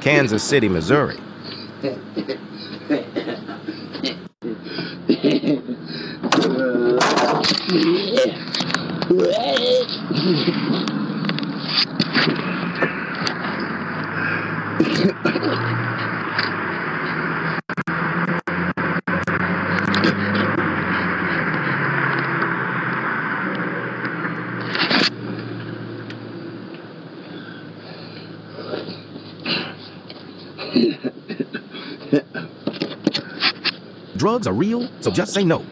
Kansas City, Missouri. Drugs are real, so just say no.